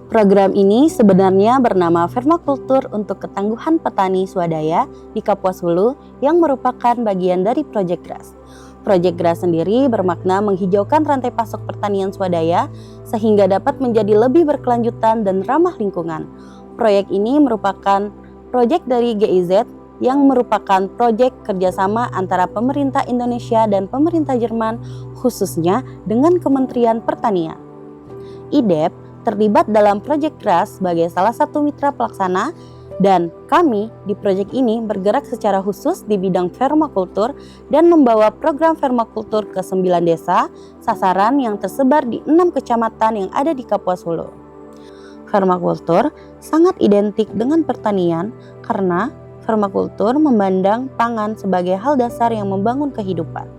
Program ini sebenarnya bernama Permakultur untuk Ketangguhan Petani Swadaya di Kapuas Hulu yang merupakan bagian dari Project GRAS. Project GRAS sendiri bermakna menghijaukan rantai pasok pertanian swadaya sehingga dapat menjadi lebih berkelanjutan dan ramah lingkungan. Proyek ini merupakan proyek dari GIZ yang merupakan proyek kerjasama antara pemerintah Indonesia dan pemerintah Jerman, khususnya dengan Kementerian Pertanian. IDEP terlibat dalam proyek GRAS sebagai salah satu mitra pelaksana, dan kami di proyek ini bergerak secara khusus di bidang permakultur dan membawa program permakultur ke 9 desa sasaran yang tersebar di 6 kecamatan yang ada di Kapuas Hulu. Permakultur sangat identik dengan pertanian karena permakultur memandang pangan sebagai hal dasar yang membangun kehidupan.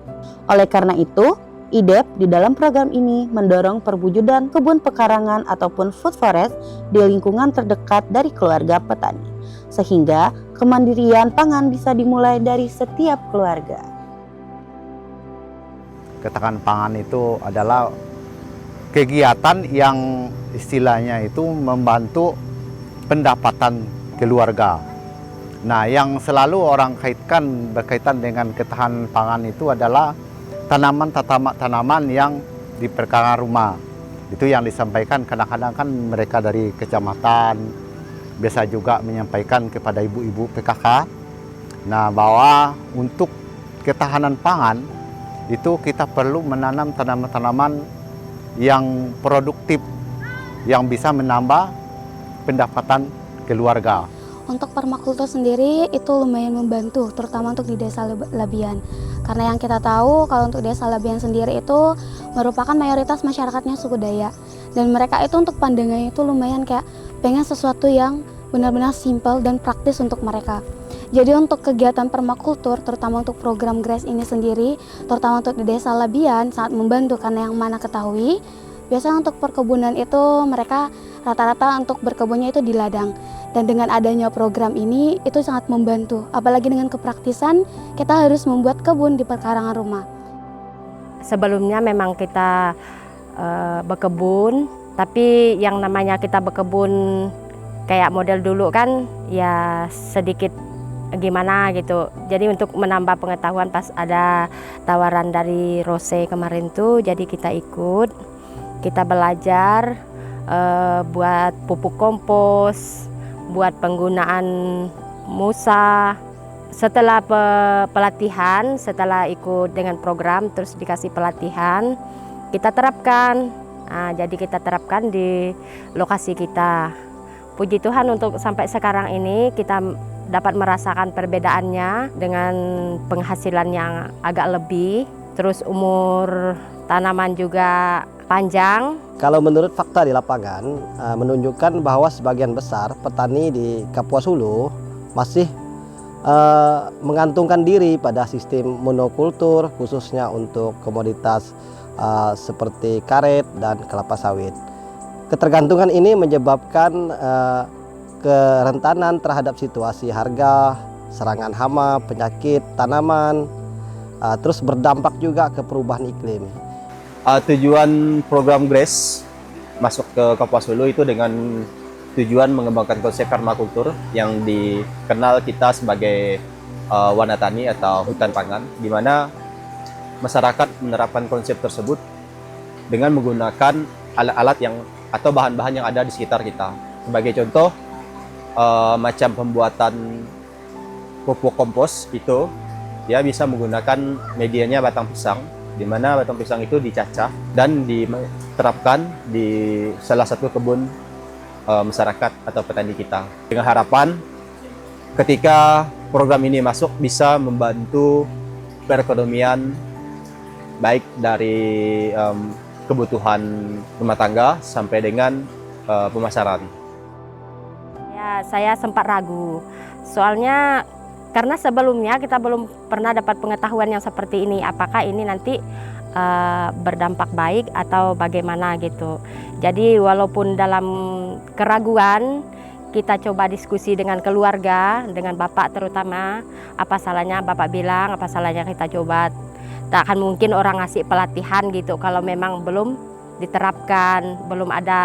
Oleh karena itu, IDEP di dalam program ini mendorong perwujudan kebun pekarangan ataupun food forest di lingkungan terdekat dari keluarga petani, sehingga kemandirian pangan bisa dimulai dari setiap keluarga. Ketahanan pangan itu adalah kegiatan yang istilahnya itu membantu pendapatan keluarga. Nah, yang selalu orang kaitkan berkaitan dengan ketahanan pangan itu adalah tanaman yang di perkarangan rumah. Itu yang disampaikan kadang-kadang kan mereka dari kecamatan biasa juga menyampaikan kepada ibu-ibu PKK. Nah, bahwa untuk ketahanan pangan itu kita perlu menanam tanaman-tanaman yang produktif yang bisa menambah pendapatan keluarga. Untuk permakultur sendiri itu lumayan membantu, terutama untuk di Desa Labian. Karena yang kita tahu kalau untuk Desa Labian sendiri itu merupakan mayoritas masyarakatnya suku Dayak. Dan mereka itu untuk pandangannya itu lumayan kayak pengen sesuatu yang benar-benar simpel dan praktis untuk mereka. Jadi untuk kegiatan permakultur, terutama untuk program GRAS ini sendiri, terutama untuk di Desa Labian sangat membantu karena yang mana ketahui, biasanya untuk perkebunan itu mereka rata-rata untuk berkebunnya itu di ladang. Dan dengan adanya program ini itu sangat membantu, apalagi dengan kepraktisan kita harus membuat kebun di perkarangan rumah. Sebelumnya memang kita berkebun, tapi yang namanya kita berkebun kayak model dulu kan ya sedikit gimana gitu. Jadi untuk menambah pengetahuan pas ada tawaran dari Rose kemarin tuh, jadi kita ikut, kita belajar buat pupuk kompos, buat penggunaan musa. Setelah pelatihan, setelah ikut dengan program terus dikasih pelatihan, kita terapkan. Nah, jadi kita terapkan di lokasi kita. Puji Tuhan untuk sampai sekarang ini kita dapat merasakan perbedaannya dengan penghasilan yang agak lebih, terus umur tanaman juga panjang. Kalau menurut fakta di lapangan menunjukkan bahwa sebagian besar petani di Kapuas Hulu masih mengantungkan diri pada sistem monokultur, khususnya untuk komoditas seperti karet dan kelapa sawit. Ketergantungan ini menyebabkan kerentanan terhadap situasi harga, serangan hama, penyakit tanaman, terus berdampak juga ke perubahan iklim. Tujuan program GRAS masuk ke Kapuas Hulu itu dengan tujuan mengembangkan konsep permakultur yang dikenal kita sebagai wanatani atau hutan pangan, di mana masyarakat menerapkan konsep tersebut dengan menggunakan alat-alat yang atau bahan-bahan yang ada di sekitar kita. Sebagai contoh, macam pembuatan pupuk kompos itu dia bisa menggunakan medianya batang pisang, di mana batang pisang itu dicacah dan diterapkan di salah satu kebun masyarakat atau petani kita. Dengan harapan ketika program ini masuk bisa membantu perekonomian baik dari kebutuhan rumah tangga sampai dengan pemasaran. Ya, saya sempat ragu. Soalnya karena sebelumnya kita belum pernah dapat pengetahuan yang seperti ini. Apakah ini nanti berdampak baik atau bagaimana gitu. Jadi walaupun dalam keraguan, kita coba diskusi dengan keluarga, dengan bapak terutama. Apa salahnya bapak bilang, apa salahnya kita coba. Tak akan mungkin orang ngasih pelatihan gitu kalau memang belum diterapkan, belum ada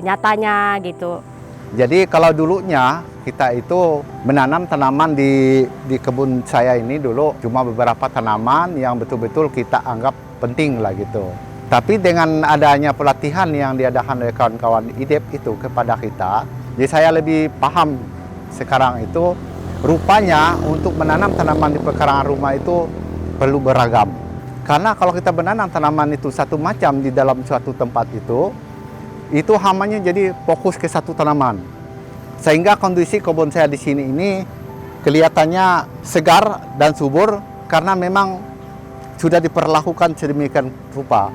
nyatanya gitu. Jadi kalau dulunya kita itu menanam tanaman di kebun saya ini dulu cuma beberapa tanaman yang betul-betul kita anggap penting lah gitu. Tapi dengan adanya pelatihan yang diadakan oleh kawan-kawan IDEP itu kepada kita, jadi saya lebih paham sekarang itu rupanya untuk menanam tanaman di pekarangan rumah itu perlu beragam. Karena kalau kita menanam tanaman itu satu macam di dalam suatu tempat itu hamanya jadi fokus ke satu tanaman. Sehingga kondisi kebun saya di sini ini kelihatannya segar dan subur karena memang sudah diperlakukan sedemikian rupa.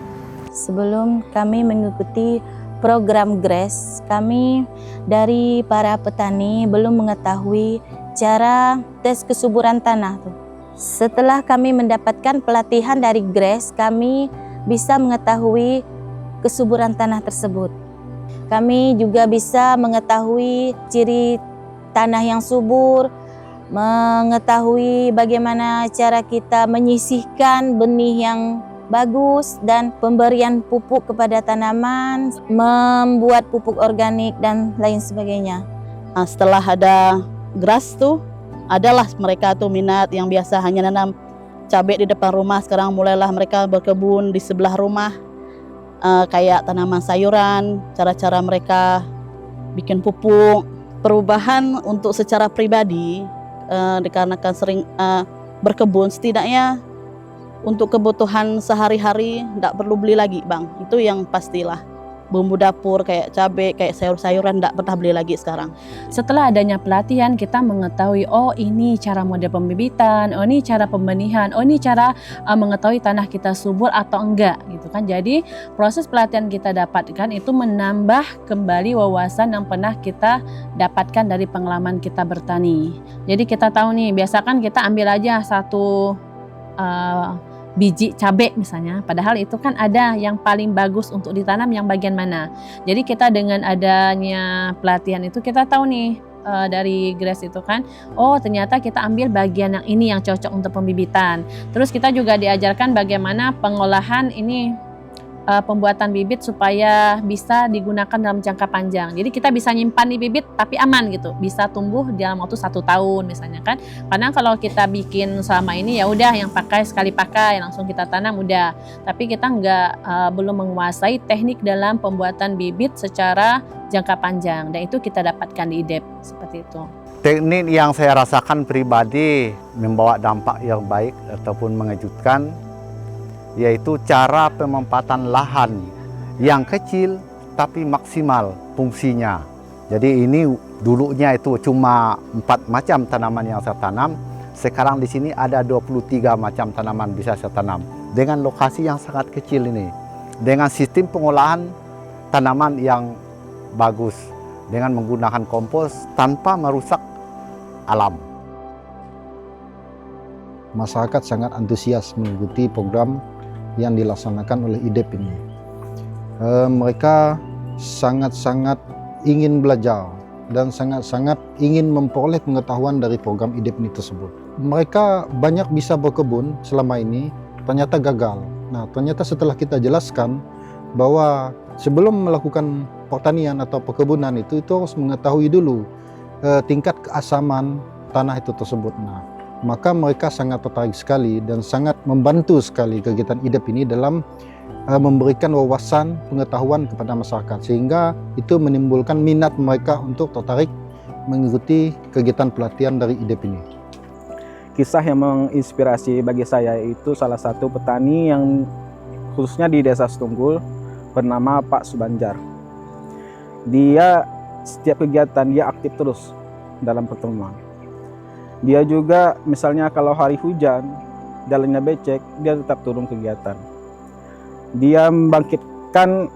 Sebelum kami mengikuti program GRAS, kami dari para petani belum mengetahui cara tes kesuburan tanah. Setelah kami mendapatkan pelatihan dari GRAS, kami bisa mengetahui kesuburan tanah tersebut. Kami juga bisa mengetahui ciri tanah yang subur, mengetahui bagaimana cara kita menyisihkan benih yang bagus dan pemberian pupuk kepada tanaman, membuat pupuk organik dan lain sebagainya. Nah, setelah ada GRAS tuh, adalah mereka tuh minat yang biasa hanya nanam cabai di depan rumah, sekarang mulailah mereka berkebun di sebelah rumah, kayak tanaman sayuran, cara-cara mereka bikin pupuk. Perubahan untuk secara pribadi, dikarenakan sering berkebun, setidaknya untuk kebutuhan sehari-hari tidak perlu beli lagi, Bang. Itu yang pastilah. Bumbu dapur kayak cabai, kayak sayur-sayuran tidak pernah beli lagi sekarang. Setelah adanya pelatihan, kita mengetahui, oh ini cara model pembibitan, oh ini cara pembenihan, oh ini cara mengetahui tanah kita subur atau enggak gitu kan. Jadi proses pelatihan kita dapatkan itu menambah kembali wawasan yang pernah kita dapatkan dari pengalaman kita bertani. Jadi kita tahu nih, biasakan kita ambil aja satu biji cabai misalnya, padahal itu kan ada yang paling bagus untuk ditanam yang bagian mana. Jadi kita dengan adanya pelatihan itu kita tahu nih dari GRAS itu kan, oh ternyata kita ambil bagian yang ini yang cocok untuk pembibitan. Terus kita juga diajarkan bagaimana pengolahan ini pembuatan bibit supaya bisa digunakan dalam jangka panjang. Jadi kita bisa nyimpan di bibit tapi aman gitu, bisa tumbuh dalam waktu 1 tahun misalnya kan. Karena kalau kita bikin selama ini ya udah yang pakai sekali pakai langsung kita tanam udah. Tapi kita belum menguasai teknik dalam pembuatan bibit secara jangka panjang, dan itu kita dapatkan di IDEP seperti itu. Teknik yang saya rasakan pribadi membawa dampak yang baik ataupun mengejutkan, yaitu cara pemempatan lahan yang kecil tapi maksimal fungsinya. Jadi ini dulunya itu cuma 4 macam tanaman yang saya tanam, sekarang di sini ada 23 macam tanaman bisa saya tanam dengan lokasi yang sangat kecil ini, dengan sistem pengolahan tanaman yang bagus, dengan menggunakan kompos tanpa merusak alam. Masyarakat sangat antusias mengikuti program yang dilaksanakan oleh IDEP ini. Mereka sangat-sangat ingin belajar dan sangat-sangat ingin memperoleh pengetahuan dari program IDEP ini tersebut. Mereka banyak bisa berkebun selama ini, ternyata gagal. Nah, ternyata setelah kita jelaskan bahwa sebelum melakukan pertanian atau perkebunan itu harus mengetahui dulu tingkat keasaman tanah itu tersebut. Nah, maka mereka sangat tertarik sekali dan sangat membantu sekali kegiatan IDEP ini dalam memberikan wawasan pengetahuan kepada masyarakat, sehingga itu menimbulkan minat mereka untuk tertarik mengikuti kegiatan pelatihan dari IDEP ini. Kisah yang menginspirasi bagi saya itu salah satu petani yang khususnya di Desa Setunggul bernama Pak Subanjar. Dia setiap kegiatan dia aktif terus dalam pertemuan. Dia juga misalnya kalau hari hujan, jalannya becek, dia tetap turun kegiatan. Dia membangkitkan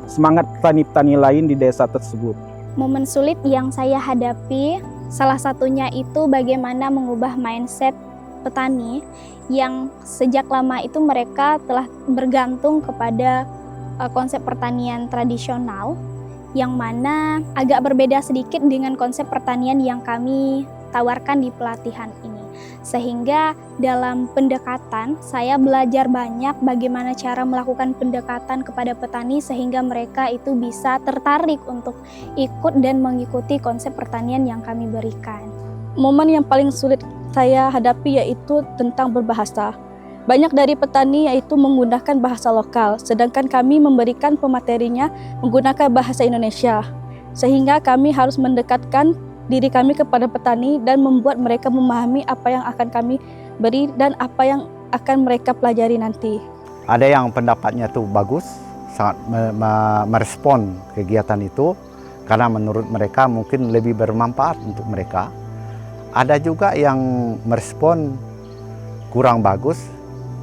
semangat petani-petani lain di desa tersebut. Momen sulit yang saya hadapi, salah satunya itu bagaimana mengubah mindset petani yang sejak lama itu mereka telah bergantung kepada konsep pertanian tradisional, yang mana agak berbeda sedikit dengan konsep pertanian yang kami tawarkan di pelatihan ini. Sehingga dalam pendekatan saya belajar banyak bagaimana cara melakukan pendekatan kepada petani sehingga mereka itu bisa tertarik untuk ikut dan mengikuti konsep pertanian yang kami berikan. Momen yang paling sulit saya hadapi yaitu tentang berbahasa. Banyak dari petani yaitu menggunakan bahasa lokal, sedangkan kami memberikan pematerinya menggunakan bahasa Indonesia. Sehingga kami harus mendekatkan diri kami kepada petani dan membuat mereka memahami apa yang akan kami beri dan apa yang akan mereka pelajari nanti. Ada yang pendapatnya tuh bagus, sangat merespon kegiatan itu karena menurut mereka mungkin lebih bermanfaat untuk mereka. Ada juga yang merespon kurang bagus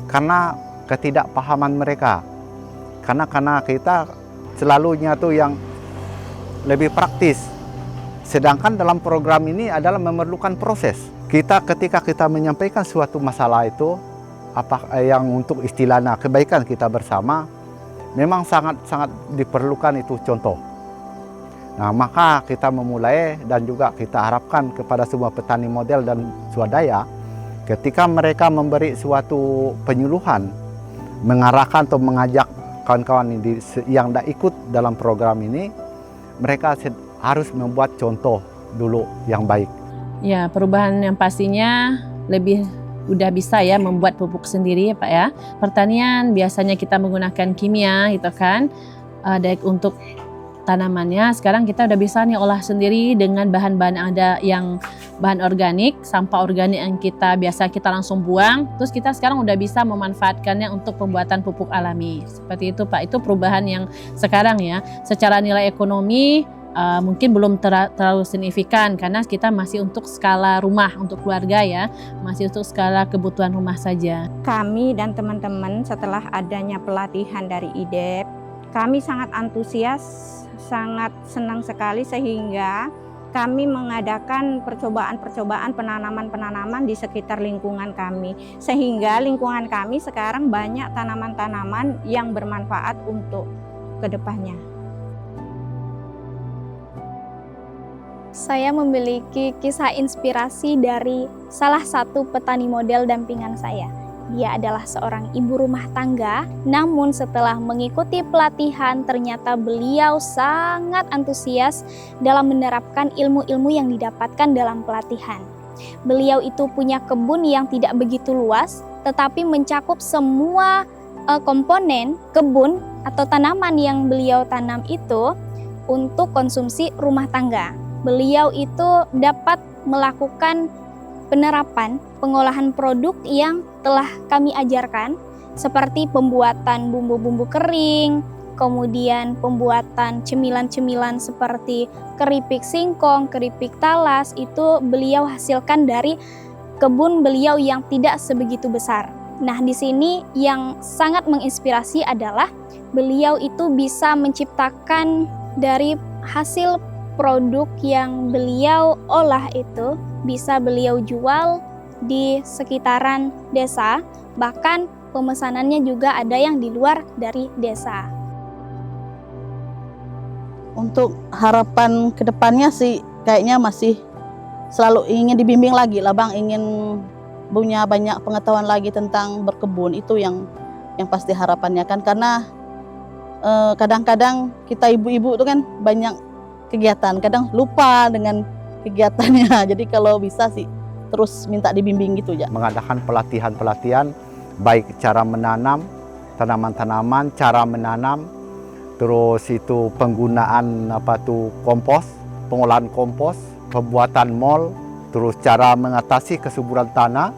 karena ketidakpahaman mereka. Karena kita selalunya tuh yang lebih praktis. Sedangkan dalam program ini adalah memerlukan proses. Ketika kita menyampaikan suatu masalah itu, apa yang untuk istilahnya kebaikan kita bersama, memang sangat diperlukan itu contoh. Nah, maka kita memulai dan juga kita harapkan kepada semua petani model dan swadaya, ketika mereka memberi suatu penyuluhan, mengarahkan atau mengajak kawan-kawan yang tidak ikut dalam program ini, mereka harus membuat contoh dulu yang baik. Ya, perubahan yang pastinya lebih udah bisa ya membuat pupuk sendiri ya Pak ya. Pertanian biasanya kita menggunakan kimia gitu kan, untuk tanamannya. Sekarang kita udah bisa nih olah sendiri dengan bahan-bahan ada yang bahan organik, sampah organik yang biasa kita langsung buang. Terus kita sekarang udah bisa memanfaatkannya untuk pembuatan pupuk alami. Seperti itu Pak, itu perubahan yang sekarang ya. Secara nilai ekonomi mungkin belum terlalu signifikan karena kita masih untuk skala rumah, untuk keluarga ya. Masih untuk skala kebutuhan rumah saja. Kami dan teman-teman setelah adanya pelatihan dari IDEP, kami sangat antusias, sangat senang sekali sehingga kami mengadakan percobaan-percobaan penanaman-penanaman di sekitar lingkungan kami. Sehingga lingkungan kami sekarang banyak tanaman-tanaman yang bermanfaat untuk kedepannya. Saya memiliki kisah inspirasi dari salah satu petani model dampingan saya. Dia adalah seorang ibu rumah tangga, namun setelah mengikuti pelatihan ternyata beliau sangat antusias dalam menerapkan ilmu-ilmu yang didapatkan dalam pelatihan. Beliau itu punya kebun yang tidak begitu luas, tetapi mencakup semua komponen kebun atau tanaman yang beliau tanam itu untuk konsumsi rumah tangga. Beliau itu dapat melakukan penerapan pengolahan produk yang telah kami ajarkan seperti pembuatan bumbu-bumbu kering, kemudian pembuatan cemilan-cemilan seperti keripik singkong, keripik talas, itu beliau hasilkan dari kebun beliau yang tidak sebegitu besar. Nah, di sini yang sangat menginspirasi adalah beliau itu bisa menciptakan dari hasil produk yang beliau olah itu bisa beliau jual di sekitaran desa, bahkan pemesanannya juga ada yang di luar dari desa. Untuk harapan kedepannya sih kayaknya masih selalu ingin dibimbing lagi lah Bang, ingin punya banyak pengetahuan lagi tentang berkebun, itu yang pasti harapannya kan, karena kadang-kadang kita ibu-ibu itu kan banyak kegiatan, kadang lupa dengan kegiatannya. Jadi kalau bisa sih terus minta dibimbing gitu ya. Mengadakan pelatihan-pelatihan baik cara menanam tanaman-tanaman, cara menanam, terus itu penggunaan kompos, pengolahan kompos, pembuatan mol, terus cara mengatasi kesuburan tanah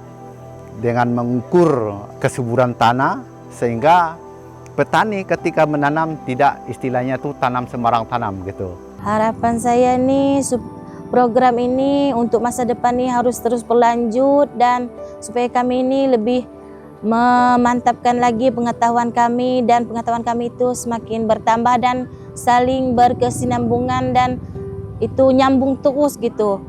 dengan mengukur kesuburan tanah sehingga petani ketika menanam tidak istilahnya tuh tanam sembarang tanam gitu. Harapan saya nih program ini untuk masa depan nih harus terus berlanjut dan supaya kami ini lebih memantapkan lagi pengetahuan kami dan pengetahuan kami itu semakin bertambah dan saling berkesinambungan dan itu nyambung terus gitu.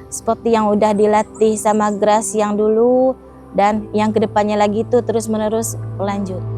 Seperti yang udah dilatih sama GRAS yang dulu dan yang kedepannya lagi itu terus menerus berlanjut.